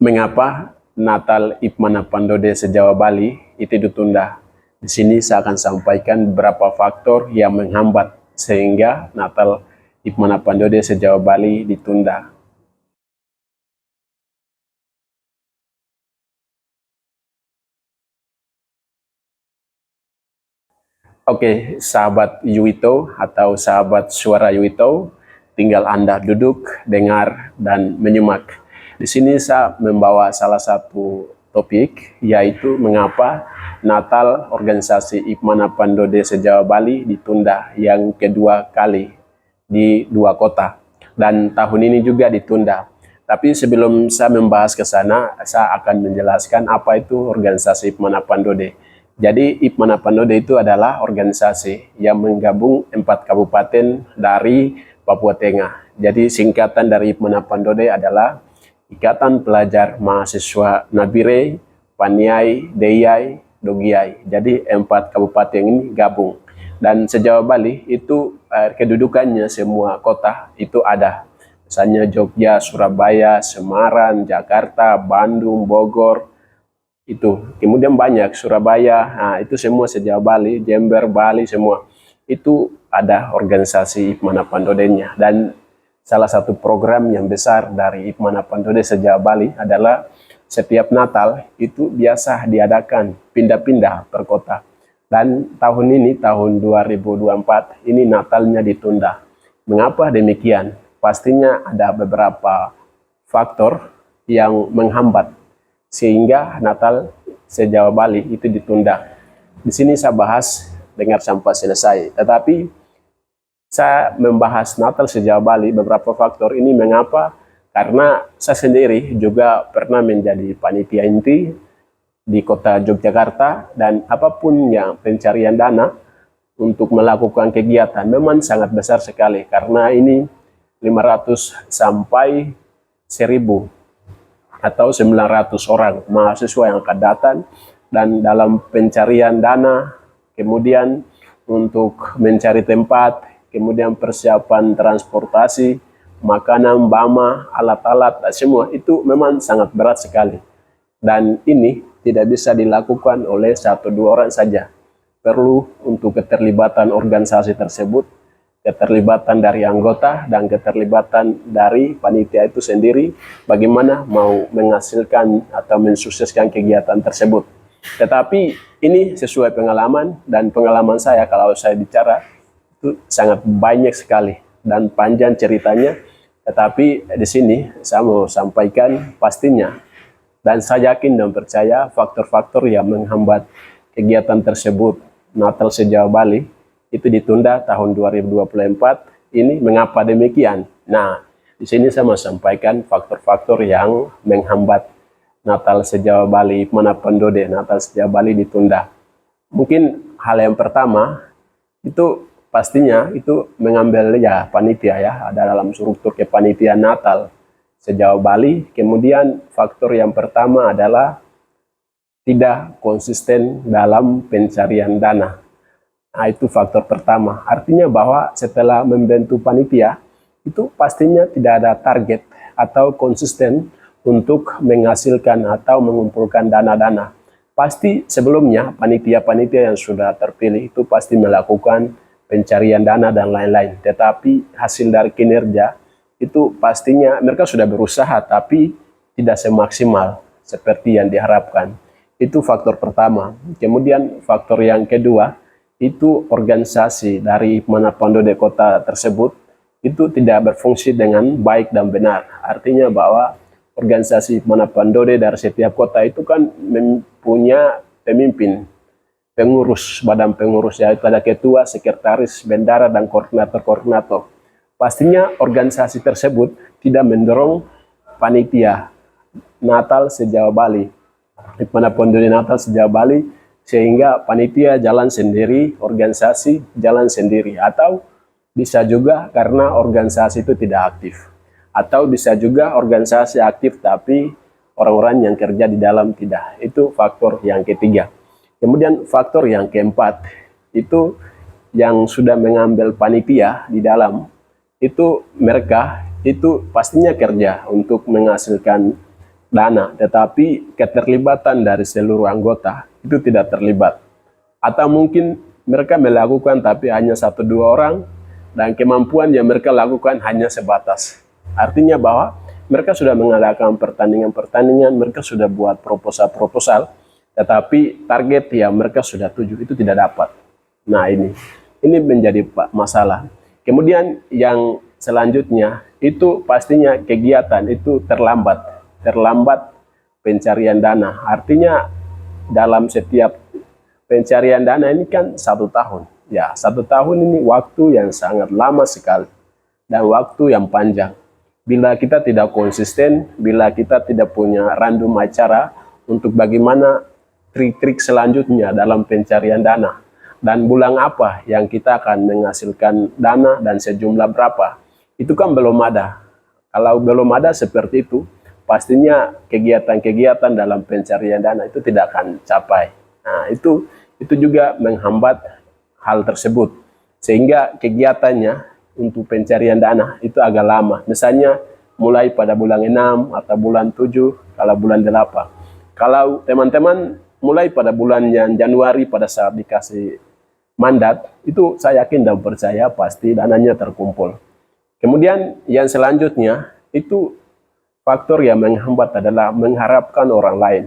Mengapa Natal Ipmana Pandode se-Jawa Bali itu ditunda? Di sini saya akan sampaikan beberapa faktor yang menghambat sehingga Natal Ipmana Pandode se-Jawa Bali ditunda. Oke, sahabat Yuito atau sahabat suara Yuito, tinggal Anda duduk, dengar, dan menyimak. Di sini saya membawa salah satu topik, yaitu mengapa Natal organisasi Ipmana Pandode se-Jawa Bali ditunda yang kedua kali di dua kota. Dan tahun ini juga ditunda. Tapi sebelum saya membahas ke sana, saya akan menjelaskan apa itu organisasi Ipmana Pandode. Jadi Ipmana Pandode itu adalah organisasi yang menggabung 4 kabupaten dari Papua Tengah. Jadi singkatan dari Ipmana Pandode adalah Ikatan Pelajar Mahasiswa Nabire, Paniai, Deyai, Dogiai. Jadi 4 kabupaten ini gabung. Dan se-Jawa Bali itu kedudukannya semua kota itu ada. Misalnya Jogja, Surabaya, Semarang, Jakarta, Bandung, Bogor, itu. Kemudian banyak Surabaya, nah itu semua se-Jawa Bali, Jember, Bali semua. Itu ada organisasi Ipmana Pandodenya. Dan salah satu program yang besar dari Ipmana Pandode se-Jawa Bali adalah setiap Natal itu biasa diadakan pindah-pindah per kota. Dan tahun ini, tahun 2024, ini Natalnya ditunda. Mengapa demikian? Pastinya ada beberapa faktor yang menghambat sehingga Natal se-Jawa Bali itu ditunda. Di sini saya bahas dengar sampai selesai. Tetapi saya membahas Natal se-Jawa Bali beberapa faktor ini mengapa? Karena saya sendiri juga pernah menjadi panitia inti di kota Yogyakarta, dan apapun yang pencarian dana untuk melakukan kegiatan memang sangat besar sekali karena ini 500 sampai 1000 atau 900 orang mahasiswa yang akan datang, dan dalam pencarian dana, kemudian untuk mencari tempat, kemudian persiapan transportasi, makanan, bama, alat-alat, semua itu memang sangat berat sekali. Dan ini tidak bisa dilakukan oleh 1-2 orang saja. Perlu untuk keterlibatan organisasi tersebut, keterlibatan dari anggota, dan keterlibatan dari panitia itu sendiri, bagaimana mau menghasilkan atau mensukseskan kegiatan tersebut. Tetapi ini sesuai pengalaman, dan pengalaman saya kalau saya bicara itu sangat banyak sekali dan panjang ceritanya. Tetapi di sini saya mau sampaikan pastinya, dan saya yakin dan percaya faktor-faktor yang menghambat kegiatan tersebut Natal se-Jawa Bali itu ditunda tahun 2024. Ini mengapa demikian? Nah, di sini saya mau sampaikan faktor-faktor yang menghambat Natal se-Jawa Bali Ipmana Pandode Natal se-Jawa Bali ditunda. Mungkin hal yang pertama itu pastinya itu mengambil ya panitia ya, ada dalam struktur kepanitiaan Natal se-Jawa Bali. Kemudian faktor yang pertama adalah tidak konsisten dalam pencarian dana. Nah, itu faktor pertama. Artinya bahwa setelah membentuk panitia, itu pastinya tidak ada target atau konsisten untuk menghasilkan atau mengumpulkan dana-dana. Pasti sebelumnya panitia-panitia yang sudah terpilih itu pasti melakukan pencarian dana dan lain-lain. Tetapi hasil dari kinerja itu pastinya mereka sudah berusaha tapi tidak semaksimal seperti yang diharapkan. Itu faktor pertama. Kemudian faktor yang kedua, itu organisasi dari Ipmana Pandode kota tersebut itu tidak berfungsi dengan baik dan benar. Artinya bahwa organisasi Ipmana Pandode dari setiap kota itu kan mempunyai pemimpin, pengurus, badan pengurus, yaitu ada ketua, sekretaris, bendara, dan koordinator-koordinator. Pastinya organisasi tersebut tidak mendorong panitia Natal se-Jawa Bali, Ipmana Pandode Natal se-Jawa Bali, sehingga panitia jalan sendiri, organisasi jalan sendiri. Atau bisa juga karena organisasi itu tidak aktif. Atau bisa juga organisasi aktif tapi orang-orang yang kerja di dalam tidak. Itu faktor yang ketiga. Kemudian faktor yang keempat, itu yang sudah mengambil panitia di dalam, itu mereka itu pastinya kerja untuk menghasilkan dana, tetapi keterlibatan dari seluruh anggota itu tidak terlibat. Atau mungkin mereka melakukan tapi hanya satu dua orang, dan kemampuan yang mereka lakukan hanya sebatas. Artinya bahwa mereka sudah mengadakan pertandingan-pertandingan, mereka sudah buat proposal-proposal, tetapi target yang mereka sudah tuju itu tidak dapat. Nah, ini menjadi masalah. Kemudian yang selanjutnya itu pastinya kegiatan itu terlambat pencarian dana. Artinya dalam setiap pencarian dana ini kan 1 tahun. Ya, 1 tahun ini waktu yang sangat lama sekali dan waktu yang panjang. Bila kita tidak konsisten, bila kita tidak punya random acara untuk bagaimana trik-trik selanjutnya dalam pencarian dana, dan bulan apa yang kita akan menghasilkan dana dan sejumlah berapa, itu kan belum ada. Kalau belum ada seperti itu, pastinya kegiatan-kegiatan dalam pencarian dana itu tidak akan capai. Nah, itu juga menghambat hal tersebut, sehingga kegiatannya untuk pencarian dana itu agak lama. Misalnya mulai pada bulan 6 atau bulan 7, kalau bulan 8. Kalau teman-teman mulai pada bulan yang Januari pada saat dikasih mandat, itu saya yakin dan percaya pasti dananya terkumpul. Kemudian yang selanjutnya itu faktor yang menghambat adalah mengharapkan orang lain.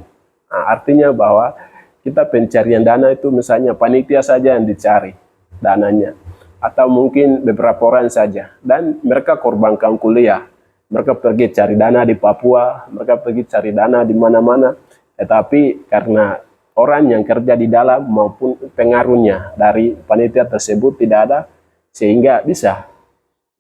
Nah, artinya bahwa kita pencarian dana itu misalnya panitia saja yang dicari dananya, atau mungkin beberapa orang saja, dan mereka korbankan kuliah, mereka pergi cari dana di Papua, mereka pergi cari dana di mana-mana, tetapi karena orang yang kerja di dalam maupun pengaruhnya dari panitia tersebut tidak ada, sehingga bisa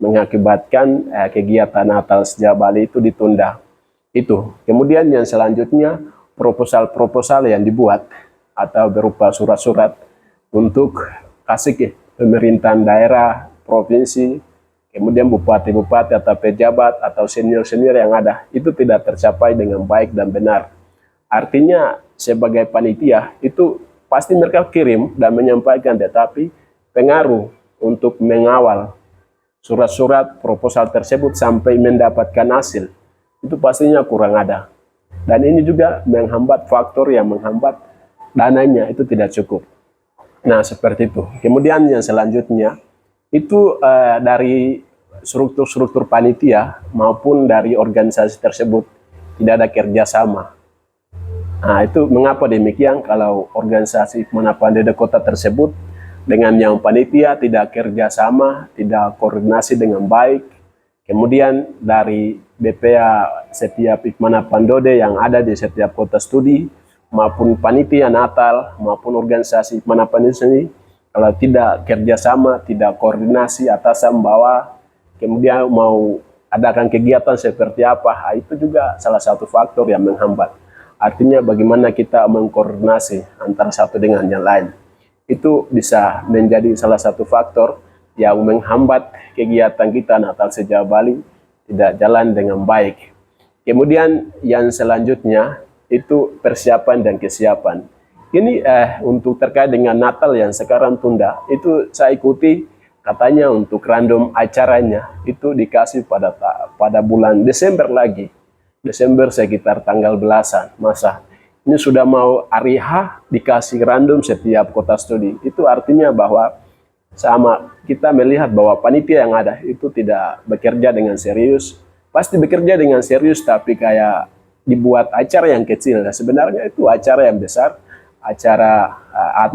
mengakibatkan kegiatan Natal Sejak Bali itu ditunda. Itu. Kemudian yang selanjutnya proposal-proposal yang dibuat atau berupa surat-surat untuk kasih ke pemerintahan daerah, provinsi, kemudian bupati-bupati atau pejabat atau senior-senior yang ada, itu tidak tercapai dengan baik dan benar. Artinya sebagai panitia itu pasti mereka kirim dan menyampaikan, tetapi pengaruh untuk mengawal surat-surat proposal tersebut sampai mendapatkan hasil itu pastinya kurang ada. Dan ini juga menghambat, faktor yang menghambat dananya itu tidak cukup. Nah, seperti itu. Kemudian yang selanjutnya itu dari struktur-struktur panitia maupun dari organisasi tersebut tidak ada kerjasama. Nah, itu mengapa demikian? Kalau organisasi Hikmana Pandede kota tersebut dengan yang panitia tidak kerjasama, tidak koordinasi dengan baik, kemudian dari BPA setiap Hikmana Pandede yang ada di setiap kota studi, maupun panitia Natal, maupun organisasi Hikmana Pandede sendiri, kalau tidak kerjasama, tidak koordinasi atasan bawah, kemudian mau adakan kegiatan seperti apa, itu juga salah satu faktor yang menghambat. Artinya bagaimana kita mengkoordinasi antara satu dengan yang lain. Itu bisa menjadi salah satu faktor yang menghambat kegiatan kita Natal Sejak Bali tidak jalan dengan baik. Kemudian yang selanjutnya itu persiapan dan kesiapan. Ini untuk terkait dengan Natal yang sekarang tunda, itu saya ikuti katanya untuk random acaranya itu dikasih pada bulan Desember lagi. Desember sekitar tanggal belasan. Masa ini sudah mau hari H dikasih random setiap kota studi. Itu artinya bahwa sama kita melihat bahwa panitia yang ada itu tidak bekerja dengan serius. Pasti bekerja dengan serius tapi kayak dibuat acara yang kecil. Nah, sebenarnya itu acara yang besar, acara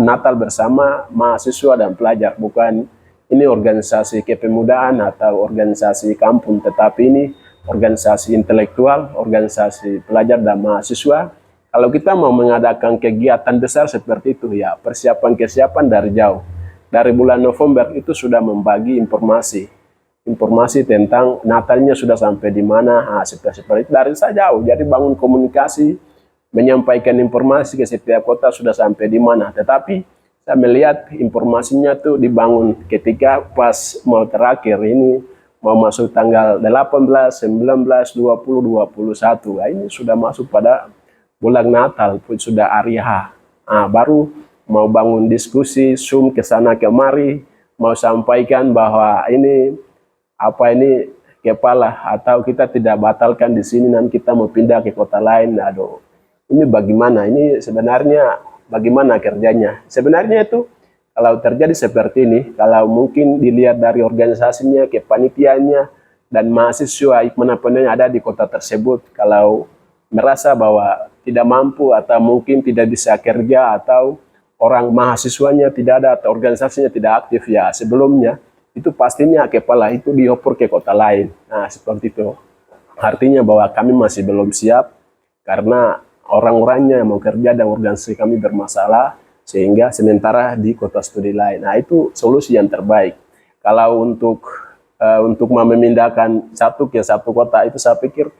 Natal bersama mahasiswa dan pelajar. Bukan ini organisasi kepemudaan atau organisasi kampung, tetapi ini organisasi intelektual, organisasi pelajar dan mahasiswa. Kalau kita mau mengadakan kegiatan besar seperti itu, ya persiapan-kesiapan dari jauh. Dari bulan November itu sudah membagi informasi tentang Natalnya sudah sampai di mana, seperti itu dari jauh. Jadi bangun komunikasi, menyampaikan informasi ke setiap kota sudah sampai di mana. Tetapi saya melihat informasinya tuh dibangun ketika pas mau terakhir ini, mau masuk tanggal 18, 19, 20, 21. Nah, ini sudah masuk pada bulan Natal, sudah hari H. Nah, baru mau bangun diskusi, Zoom ke sana kemari, mau sampaikan bahwa ini kepala, atau kita tidak batalkan di sini nanti kita mau pindah ke kota lain. Aduh, ini bagaimana? Ini sebenarnya bagaimana kerjanya? Sebenarnya itu kalau terjadi seperti ini, kalau mungkin dilihat dari organisasinya, kepanitiaannya, dan mahasiswa manapun yang ada di kota tersebut, kalau merasa bahwa tidak mampu atau mungkin tidak bisa kerja, atau orang mahasiswanya tidak ada atau organisasinya tidak aktif, ya sebelumnya itu pastinya kepala itu dioper ke kota lain. Nah, seperti itu. Artinya bahwa kami masih belum siap karena orang-orangnya yang mau kerja dan organisasi kami bermasalah, sehingga sementara di kota studi lain. Nah, itu solusi yang terbaik. Kalau untuk memindahkan satu ke satu kota, itu saya pikir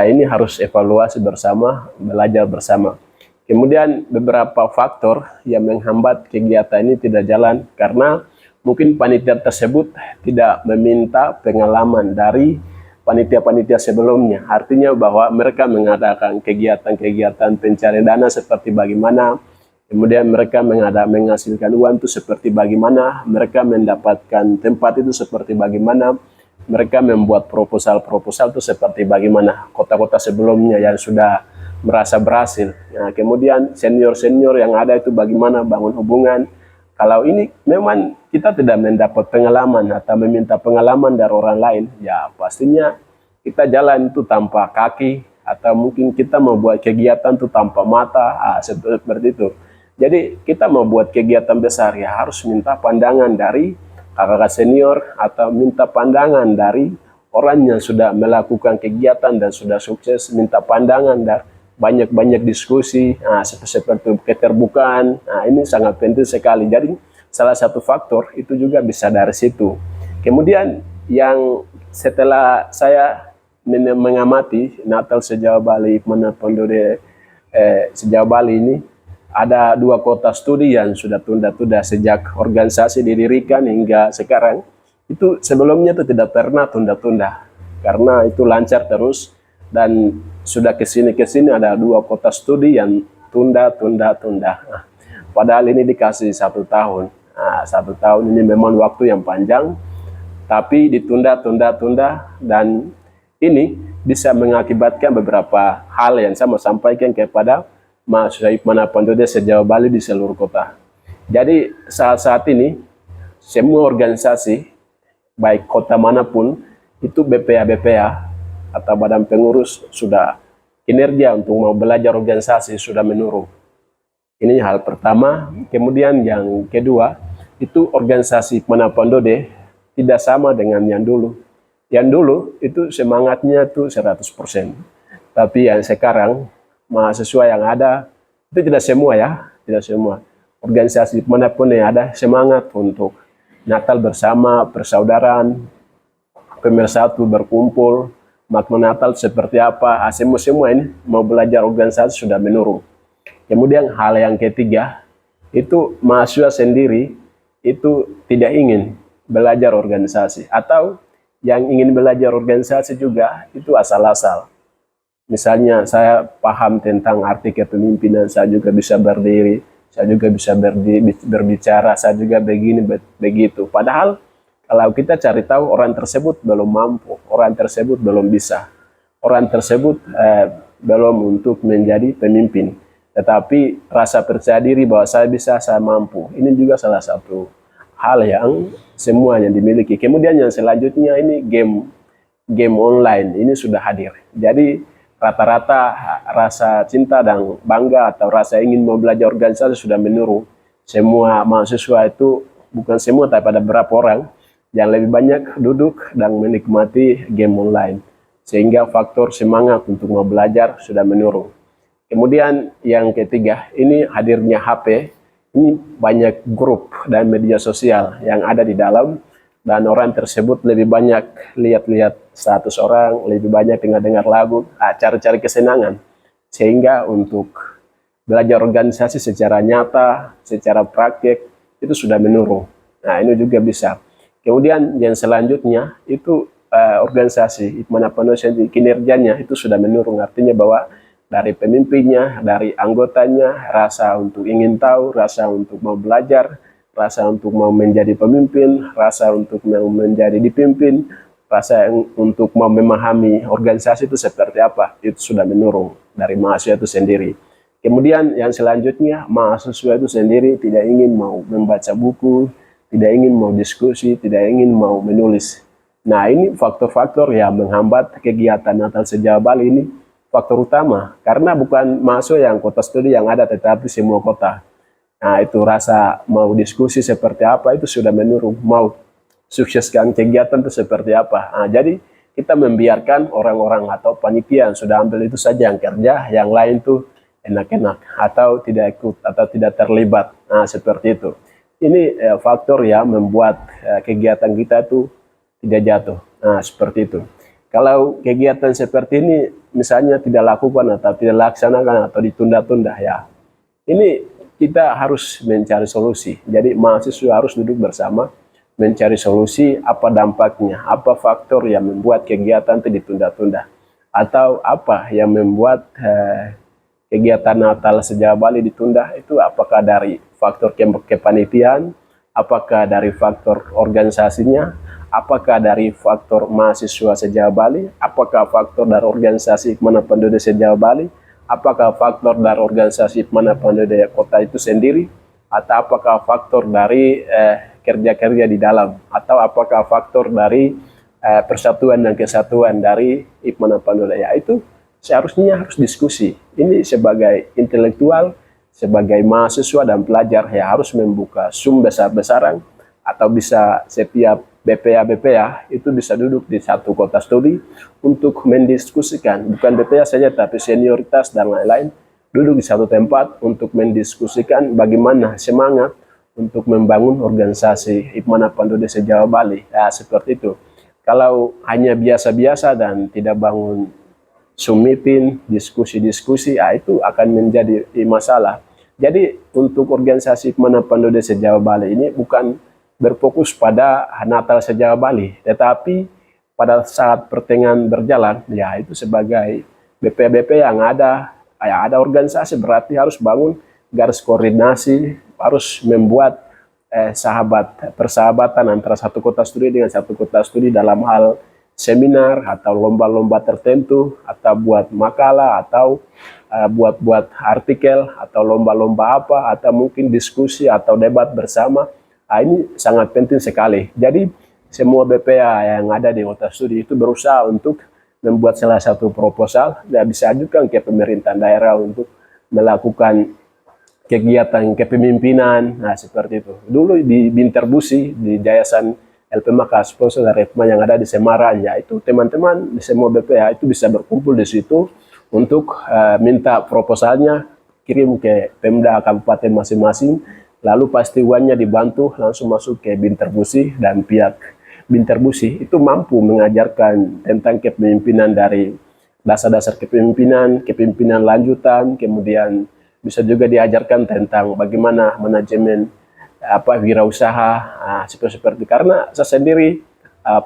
ini harus evaluasi bersama, belajar bersama. Kemudian beberapa faktor yang menghambat kegiatan ini tidak jalan karena mungkin panitia tersebut tidak meminta pengalaman dari panitia-panitia sebelumnya. Artinya bahwa mereka mengadakan kegiatan-kegiatan pencarian dana seperti bagaimana, kemudian mereka menghasilkan uang itu seperti bagaimana, mereka mendapatkan tempat itu seperti bagaimana, mereka membuat proposal-proposal itu seperti bagaimana kota-kota sebelumnya yang sudah merasa berhasil. Nah, kemudian senior-senior yang ada itu bagaimana bangun hubungan. Kalau ini memang kita tidak mendapat pengalaman atau meminta pengalaman dari orang lain, ya pastinya kita jalan itu tanpa kaki, atau mungkin kita membuat kegiatan itu tanpa mata, seperti itu. Jadi kita membuat kegiatan besar, ya harus minta pandangan dari kakak senior atau minta pandangan dari orang yang sudah melakukan kegiatan dan sudah sukses, minta pandangan dari banyak-banyak diskusi, seperti keterbukaan. Nah, ini sangat penting sekali. Jadi salah satu faktor itu juga bisa dari situ. Kemudian yang setelah saya mengamati Natal sejauh Bali, mana Pondode sejauh Bali ini, ada 2 kota studi yang sudah tunda-tunda sejak organisasi didirikan hingga sekarang. Itu sebelumnya itu tidak pernah tunda-tunda, karena itu lancar terus. Dan sudah kesini ada 2 kota studi yang tunda. Nah, padahal ini dikasih 1 tahun. Nah, 1 tahun ini memang waktu yang panjang, tapi ditunda, dan ini bisa mengakibatkan beberapa hal yang saya mau sampaikan kepada mahasiswa Hikmana Pondode sejauh Bali di seluruh kota. Jadi saat ini semua organisasi, baik kota manapun, itu BPA atau badan pengurus sudah kinerja untuk mau belajar organisasi sudah menurun. Ini hal pertama. Kemudian yang kedua, itu organisasi Hikmana Pondode tidak sama dengan yang dulu. Yang dulu itu semangatnya itu 100%. Tapi yang sekarang mahasiswa yang ada itu tidak semua. Organisasi manapun yang ada semangat untuk Natal bersama, persaudaraan, pemersatu berkumpul, makna Natal seperti apa, semua ini mau belajar organisasi sudah menurun. Kemudian hal yang ketiga, itu mahasiswa sendiri itu tidak ingin belajar organisasi, atau yang ingin belajar organisasi juga itu asal-asal. Misalnya saya paham tentang arti kepemimpinan, saya juga bisa berdiri, saya juga bisa berbicara, saya juga begini, begitu. Padahal kalau kita cari tahu, orang tersebut belum mampu, orang tersebut belum bisa, orang tersebut belum untuk menjadi pemimpin. Tetapi rasa percaya diri bahwa saya bisa, saya mampu, ini juga salah satu hal yang semuanya dimiliki. Kemudian yang selanjutnya ini game online ini sudah hadir. Jadi rata-rata rasa cinta dan bangga atau rasa ingin mau belajar organisasi sudah menurun. Semua mahasiswa itu, bukan semua tapi ada beberapa orang yang lebih banyak duduk dan menikmati game online, sehingga faktor semangat untuk mau belajar sudah menurun. Kemudian yang ketiga, ini hadirnya HP. Ini banyak grup dan media sosial yang ada di dalam, dan orang tersebut lebih banyak lihat-lihat status orang, lebih banyak dengar-dengar lagu, cari-cari kesenangan, sehingga untuk belajar organisasi secara nyata, secara praktik itu sudah menurun. Nah, ini juga bisa. Kemudian yang selanjutnya itu organisasi Hikmana Pondode kinerjanya itu sudah menurun, artinya bahwa dari pemimpinnya, dari anggotanya, rasa untuk ingin tahu, rasa untuk mau belajar, rasa untuk mau menjadi pemimpin, rasa untuk mau menjadi dipimpin, rasa untuk mau memahami organisasi itu seperti apa, itu sudah menurun dari mahasiswa itu sendiri. Kemudian yang selanjutnya, mahasiswa itu sendiri tidak ingin mau membaca buku, tidak ingin mau diskusi, tidak ingin mau menulis. Nah, ini faktor-faktor yang menghambat kegiatan Natal Sejarah Bali ini, faktor utama. Karena bukan mahasiswa yang kota studi yang ada, tetapi semua kota. Nah, itu rasa mau diskusi seperti apa, itu sudah menurun. Mau sukseskan kegiatan itu seperti apa. Nah, jadi kita membiarkan orang-orang atau panitia yang sudah ambil itu saja yang kerja, yang lain tuh enak-enak atau tidak ikut atau tidak terlibat. Nah, seperti itu. Ini faktor yang membuat kegiatan kita itu tidak jatuh. Nah, seperti itu. Kalau kegiatan seperti ini misalnya tidak lakukan atau tidak laksanakan atau ditunda-tunda, ya ini kita harus mencari solusi. Jadi mahasiswa harus duduk bersama mencari solusi, apa dampaknya, apa faktor yang membuat kegiatan itu ditunda-tunda, atau apa yang membuat kegiatan Natal Sejarah Bali ditunda. Itu apakah dari faktor kepanitiaan, apakah dari faktor organisasinya, apakah dari faktor mahasiswa Sejarah Bali, apakah faktor dari organisasi Hikmana Pandodo Sejarah Bali, apakah faktor dari organisasi Hikmana Pandodo kota itu sendiri, atau apakah faktor dari kerja-kerja di dalam, atau apakah faktor dari persatuan dan kesatuan dari Hikmana Pandodo. Ya, itu seharusnya harus diskusi. Ini sebagai intelektual, sebagai mahasiswa dan pelajar, ya harus membuka Zoom besar-besaran, atau bisa setiap BPA itu bisa duduk di satu kota studi untuk mendiskusikan, bukan BPA saja tapi senioritas dan lain-lain, duduk di satu tempat untuk mendiskusikan bagaimana semangat untuk membangun organisasi Hikmana Pandodo Sejarah Bali. Ya, seperti itu. Kalau hanya biasa-biasa dan tidak bangun Zoom meeting, diskusi-diskusi, ya itu akan menjadi masalah. Jadi untuk organisasi Hikmana Pandodo Sejarah Bali ini bukan berfokus pada Natal Sejarah Bali, tetapi pada saat pertengahan berjalan, ya itu sebagai BP yang ada, ya ada organisasi, berarti harus bangun garis koordinasi, harus membuat persahabatan antara satu kota studi dengan satu kota studi dalam hal seminar atau lomba-lomba tertentu, atau buat makalah, atau buat artikel, atau lomba-lomba apa, atau mungkin diskusi atau debat bersama. Nah, ini sangat penting sekali. Jadi semua BPA yang ada di kota studi itu berusaha untuk membuat salah satu proposal dan bisa ajukan ke pemerintah daerah untuk melakukan kegiatan kepemimpinan. Nah, seperti itu. Dulu di Binterbusi, di Yayasan LP Makassar, sponsor dari Hikmah yang ada di Semarang, ya itu teman-teman di semua BPA itu bisa berkumpul di situ untuk minta proposalnya, kirim ke Pemda kabupaten masing-masing, lalu pasti uangnya dibantu langsung masuk ke Binterbusi, dan pihak Binterbusi itu mampu mengajarkan tentang kepemimpinan dari dasar-dasar kepemimpinan, kepemimpinan lanjutan, kemudian bisa juga diajarkan tentang bagaimana manajemen wirausaha, seperti karena saya sendiri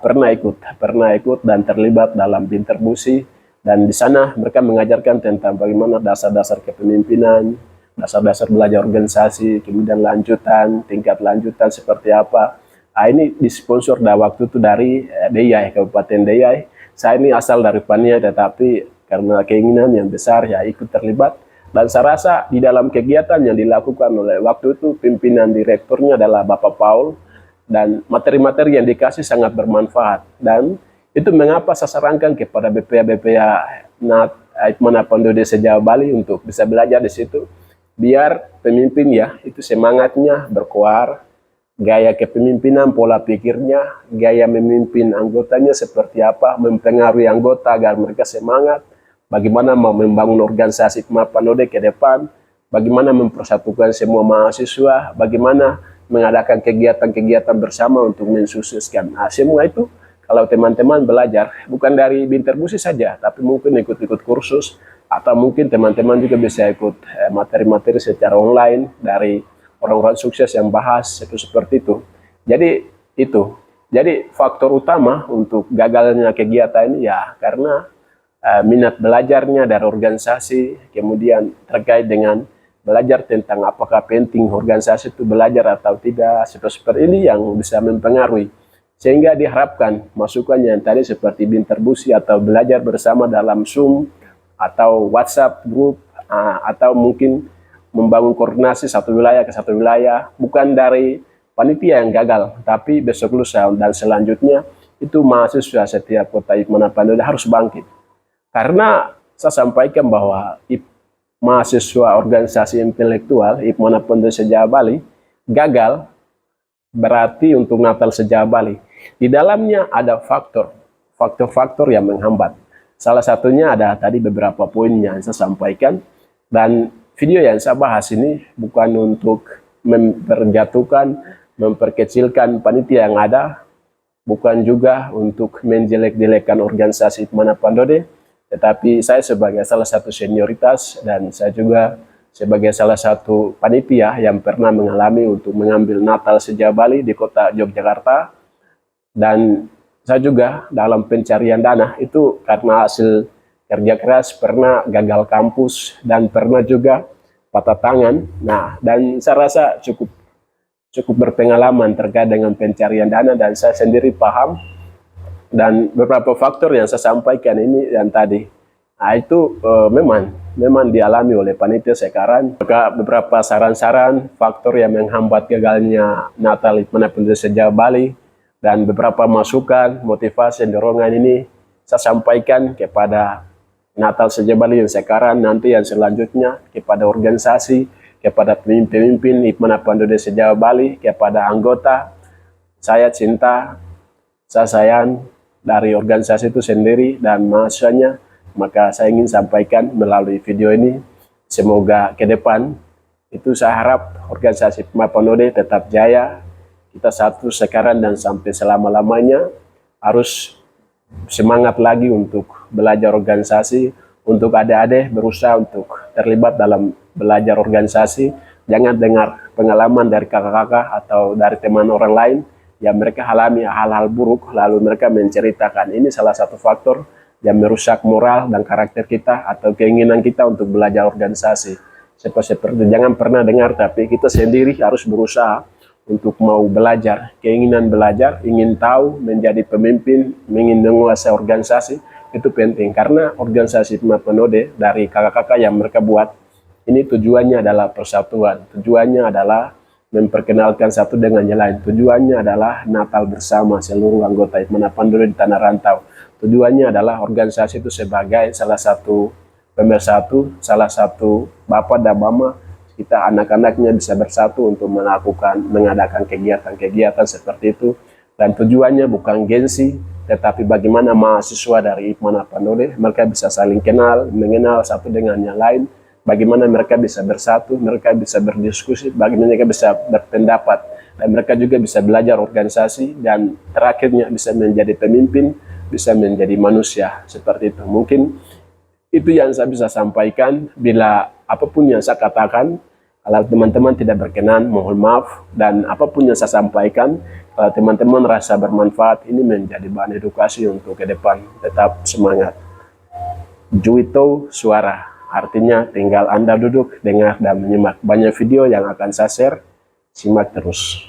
pernah ikut dan terlibat dalam Binterbusi, dan di sana mereka mengajarkan tentang bagaimana dasar-dasar kepemimpinan, dasar-dasar belajar organisasi, kemudian lanjutan, tingkat lanjutan seperti apa. Ini disponsor dah waktu itu dari Deyai, Kabupaten Deyai. Saya ini asal dari Pania, tetapi karena keinginan yang besar ya ikut terlibat. Dan saya rasa di dalam kegiatan yang dilakukan oleh waktu itu pimpinan direkturnya adalah Bapak Paul, dan materi-materi yang dikasih sangat bermanfaat. Dan itu mengapa saya sarankan kepada BPA Hikmana Pandodo Sejarah Bali untuk bisa belajar di situ, biar pemimpin ya itu semangatnya berkoar, gaya kepemimpinan, pola pikirnya, gaya memimpin anggotanya seperti apa, mempengaruhi anggota agar mereka semangat, bagaimana mau membangun organisasi Hikmana Pandodo ke depan, bagaimana mempersatukan semua mahasiswa, bagaimana mengadakan kegiatan-kegiatan bersama untuk mensukseskan. Nah, semua itu kalau teman-teman belajar, bukan dari Binterbusi saja, tapi mungkin ikut-ikut kursus, atau mungkin teman-teman juga bisa ikut materi-materi secara online dari orang-orang sukses yang bahas, itu seperti itu. Jadi faktor utama untuk gagalnya kegiatan ini ya karena minat belajarnya dari organisasi, kemudian terkait dengan belajar tentang apakah penting organisasi itu belajar atau tidak, seperti ini yang bisa mempengaruhi. Sehingga diharapkan masukan yang tadi seperti binterbusi atau belajar bersama dalam Zoom atau WhatsApp group, atau mungkin membangun koordinasi satu wilayah ke satu wilayah, bukan dari panitia yang gagal, tapi besok lusa dan selanjutnya itu mahasiswa setiap kota Hikmanak Pandode harus bangkit. Karena saya sampaikan bahwa mahasiswa organisasi intelektual Hikmanak Pandode sejauh Bali gagal berarti untuk Natal sejauh Bali. Di dalamnya ada faktor-faktor yang menghambat. Salah satunya ada tadi beberapa poin yang saya sampaikan, dan video yang saya bahas ini bukan untuk memperjatuhkan, memperkecilkan panitia yang ada, bukan juga untuk menjelek-jelekan organisasi Hikmanak Pandode, tetapi saya sebagai salah satu senioritas dan saya juga sebagai salah satu panitia yang pernah mengalami untuk mengambil Natal sejauh Bali di kota Yogyakarta, dan saya juga dalam pencarian dana itu karena hasil kerja keras, pernah gagal kampus dan pernah juga patah tangan. Nah, dan saya rasa cukup berpengalaman terkait dengan pencarian dana, dan saya sendiri paham dan beberapa faktor yang saya sampaikan ini yang tadi, nah itu memang dialami oleh panitia sekarang. Maka beberapa saran-saran faktor yang menghambat gagalnya Natal Hikmanak Pandode sejauh Bali dan beberapa masukan, motivasi, dorongan ini saya sampaikan kepada Natal sejauh Bali yang sekarang, nanti yang selanjutnya kepada organisasi, kepada pemimpin Hikmanak Pandode sejauh Bali, kepada anggota. Saya cinta, saya sayang dari organisasi itu sendiri dan mahasiswanya. Maka saya ingin sampaikan melalui video ini, semoga ke depan itu saya harap organisasi Hikmanak Pandode tetap jaya. Kita satu sekarang dan sampai selama-lamanya harus semangat lagi untuk belajar organisasi, untuk adik-adik berusaha untuk terlibat dalam belajar organisasi. Jangan dengar pengalaman dari kakak-kakak atau dari teman orang lain yang mereka alami hal-hal buruk, lalu mereka menceritakan. Ini salah satu faktor yang merusak moral dan karakter kita atau keinginan kita untuk belajar organisasi. Seperti jangan pernah dengar, tapi kita sendiri harus berusaha untuk mau belajar, keinginan belajar, ingin tahu, menjadi pemimpin, ingin menguasai organisasi, itu penting. Karena organisasi Hikmanak Pandode dari kakak-kakak yang mereka buat, ini tujuannya adalah persatuan, tujuannya adalah memperkenalkan satu dengan yang lain, tujuannya adalah Natal bersama seluruh anggota Hikmanak Pandode di tanah rantau. Tujuannya adalah organisasi itu sebagai salah satu pemersatu, salah satu bapak dan mama, kita anak-anaknya bisa bersatu untuk mengadakan kegiatan-kegiatan seperti itu. Dan tujuannya bukan gengsi, tetapi bagaimana mahasiswa dari Hikmanak Pandode mereka bisa saling kenal, mengenal satu dengan yang lain, bagaimana mereka bisa bersatu, mereka bisa berdiskusi, bagaimana mereka bisa berpendapat, dan mereka juga bisa belajar organisasi, dan terakhirnya bisa menjadi pemimpin, bisa menjadi manusia seperti itu. Mungkin itu yang saya bisa sampaikan. Bila apapun yang saya katakan, kalau teman-teman tidak berkenan, mohon maaf. Dan apapun yang saya sampaikan, kalau teman-teman rasa bermanfaat, ini menjadi bahan edukasi untuk ke depan. Tetap semangat. Juito suara, artinya tinggal Anda duduk, dengar, dan menyimak. Banyak video yang akan saya share, simak terus.